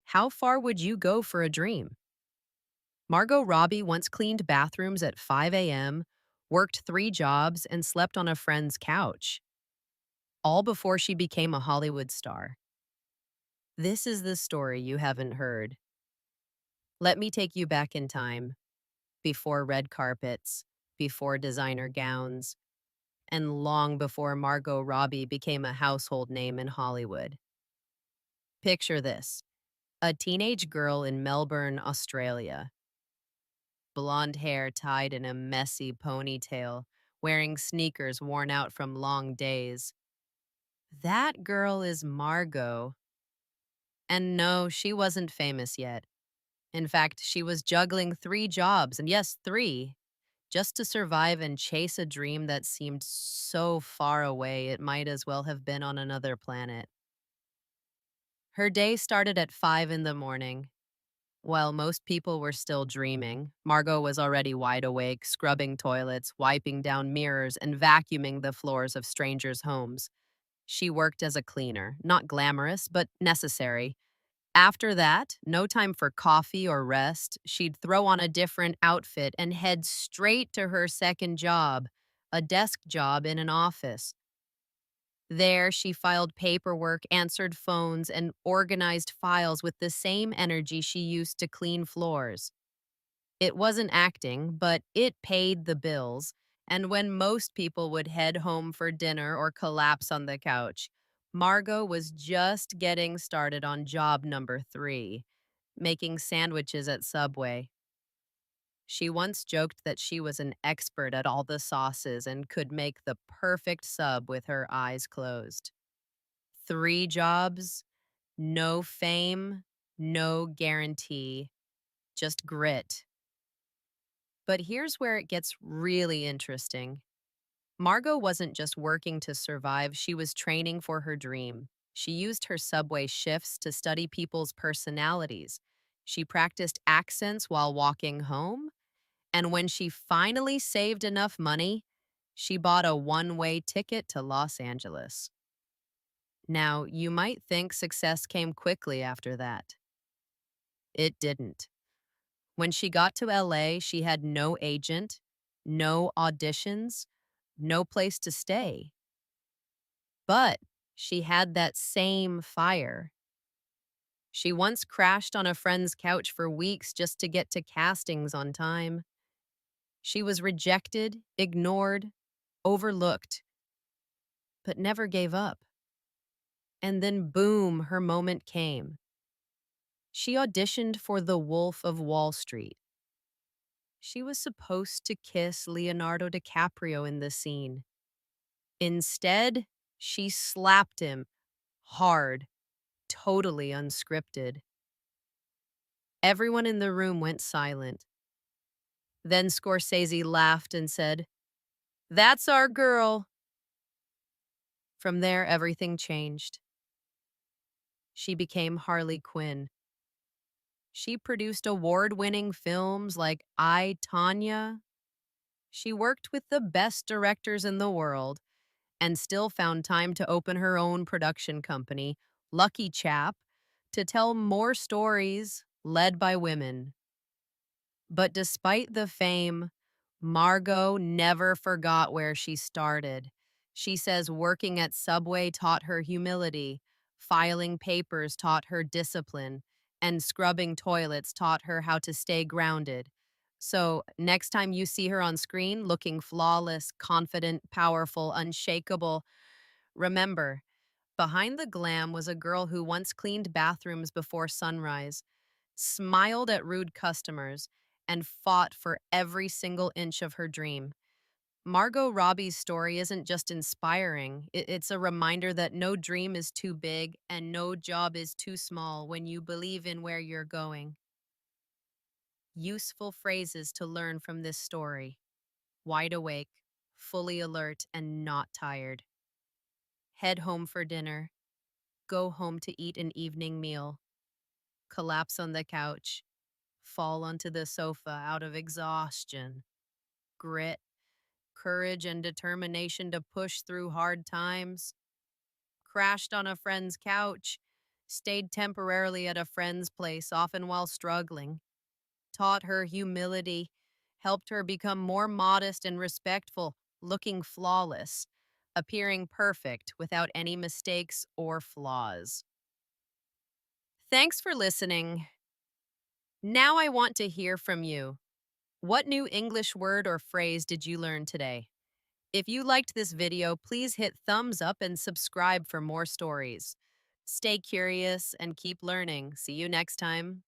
How far would you go for a dream? Margot Robbie once cleaned bathrooms at 5 a.m., worked 3 jobs, and slept on a friend's couch, all before she became a Hollywood star. This is the story you haven't heard. Let me take you back in time, before red carpets, before designer gowns, and long before Margot Robbie became a household name in Hollywood. Picture this: a teenage girl in Melbourne, Australia, blonde hair tied in a messy ponytail, wearing sneakers worn out from long days. That girl is Margot. And no, she wasn't famous yet. In fact, she was juggling 3 jobs, and yes, three, just to survive and chase a dream that seemed so far away it might as well have been on another planet. Her day started at 5 in the morning. While most people were still dreaming, Margot was already wide awake, scrubbing toilets, wiping down mirrors, and vacuuming the floors of strangers' homes. She worked as a cleaner, not glamorous, but necessary. After that, no time for coffee or rest. She'd throw on a different outfit and head straight to her second job, a desk job in an office. There, she filed paperwork, answered phones, and organized files with the same energy she used to clean floors. It wasn't acting, but it paid the bills. And when most people would head home for dinner or collapse on the couch, Margot was just getting started on job number 3, making sandwiches at Subway. She once joked that she was an expert at all the sauces and could make the perfect sub with her eyes closed. 3 jobs, no fame, no guarantee, just grit. But here's where it gets really interesting. Margot wasn't just working to survive, she was training for her dream. She used her subway shifts to study people's personalities. She practiced accents while walking home. And when she finally saved enough money, she bought a one-way ticket to Los Angeles. Now, you might think success came quickly after that. It didn't. When she got to LA, she had no agent, no auditions, no place to stay. But she had that same fire. She once crashed on a friend's couch for weeks just to get to castings on time. She was rejected, ignored, overlooked, but never gave up. And then, boom, her moment came. She auditioned for The Wolf of Wall Street. She was supposed to kiss Leonardo DiCaprio in the scene. Instead, she slapped him hard, totally unscripted. Everyone in the room went silent. Then Scorsese laughed and said, "That's our girl." From there, everything changed. She became Harley Quinn. She produced award-winning films like I, Tanya. She worked with the best directors in the world and still found time to open her own production company, Lucky Chap, to tell more stories led by women. But despite the fame, Margot never forgot where she started. She says working at Subway taught her humility, filing papers taught her discipline, and scrubbing toilets taught her how to stay grounded. So, next time you see her on screen looking flawless, confident, powerful, unshakable, remember, behind the glam was a girl who once cleaned bathrooms before sunrise, smiled at rude customers, and fought for every single inch of her dream. Margot Robbie's story isn't just inspiring, it's a reminder that no dream is too big and no job is too small when you believe in where you're going. Useful phrases to learn from this story: wide awake, fully alert, and not tired. Head home for dinner. Go home to eat an evening meal. Collapse on the couch. Fall onto the sofa out of exhaustion. Grit, courage, and determination to push through hard times. Crashed on a friend's couch. stayed temporarily at a friend's place, often while struggling, taught her humility, helped her become more modest and respectful, looking flawless, appearing perfect without any mistakes or flaws. Thanks for listening. Now I want to hear from you. What new English word or phrase did you learn today? If you liked this video, please hit thumbs up and subscribe for more stories. Stay curious and keep learning. See you next time.